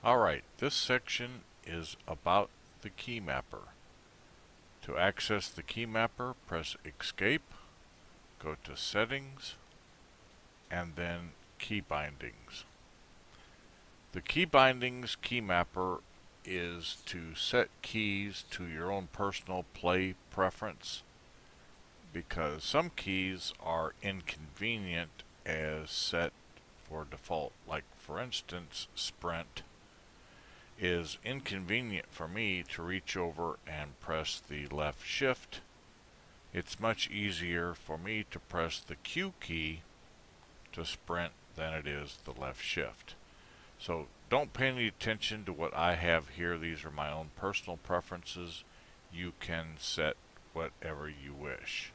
Alright, this section is about the key mapper. To access the key mapper, press Escape, go to Settings, and then Key Bindings. The Key Bindings key mapper is to set keys to your own personal play preference, because some keys are inconvenient as set for default. Like for instance, Sprint is inconvenient for me to reach over and press the left shift. It's much easier for me to press the Q key to sprint than it is the left shift. So don't pay any attention to what I have here. These are my own personal preferences. You can set whatever you wish.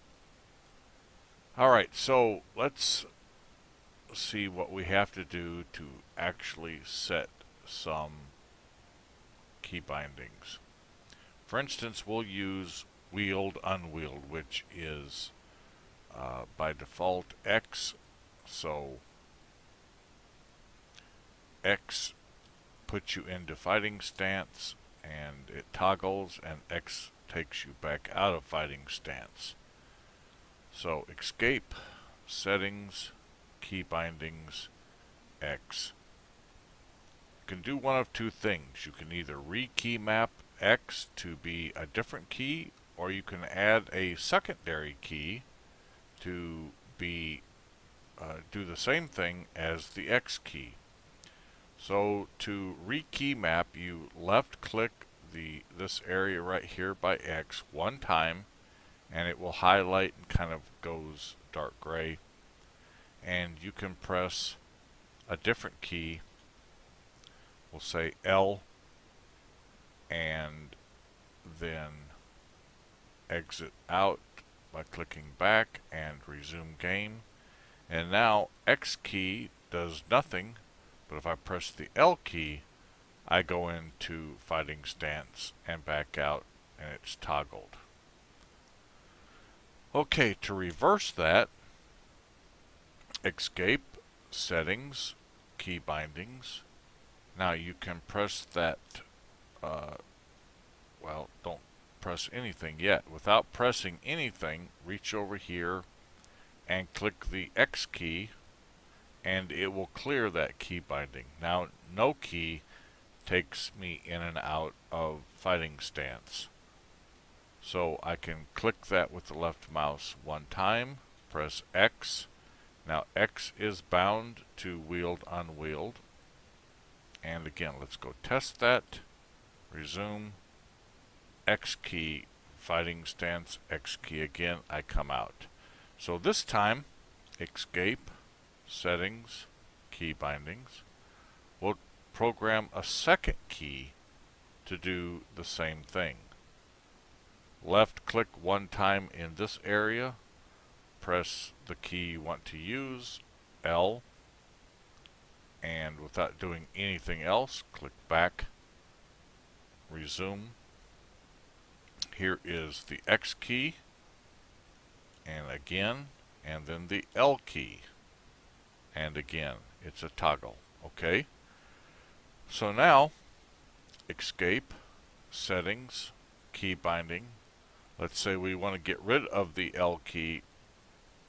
Alright, so let's see what we have to do to actually set some key bindings. For instance, we'll use wheeled unwheeled, which is by default X. So X puts you into fighting stance and it toggles, and X takes you back out of fighting stance. So Escape, Settings, Key Bindings, X. You can do one of two things. You can either re-key map X to be a different key, or you can add a secondary key to be do the same thing as the X key. So to re-key map, you left click this area right here by X one time, and it will highlight and kind of goes dark gray, and you can press a different key. We'll say L, and then exit out by clicking back and resume game. And now X key does nothing, but if I press the L key, I go into fighting stance and back out, and it's toggled. Okay, to reverse that, Escape, Settings, Key Bindings. Now you can press that, well, don't press anything yet. Without pressing anything, reach over here and click the X key, and it will clear that key binding. Now, no key takes me in and out of fighting stance. So I can click that with the left mouse one time, press X. Now X is bound to wheeled unwheeled. And again, let's go test that. Resume. X key, fighting stance, X key again, I come out. So this time, Escape, Settings, Key Bindings. We'll program a second key to do the same thing. Left click one time in this area, press the key you want to use, L, and without doing anything else, click back, resume. Here is the X key, and again, and then the L key, and again. It's a toggle. Okay? So now, Escape, Settings, Key Binding. Let's say we want to get rid of the L key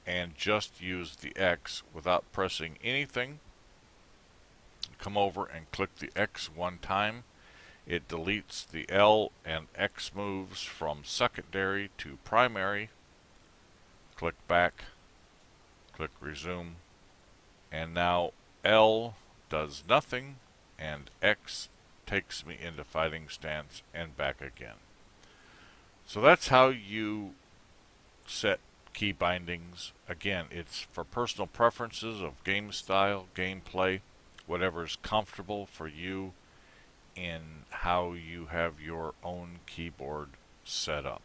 and just use the X without pressing anything. Come over and click the X one time. It deletes the L, and X moves from secondary to primary. Click back, click resume, and now L does nothing, and X takes me into fighting stance and back again. So that's how you set key bindings. Again, it's for personal preferences of game style, gameplay, whatever is comfortable for you in how you have your own keyboard set up.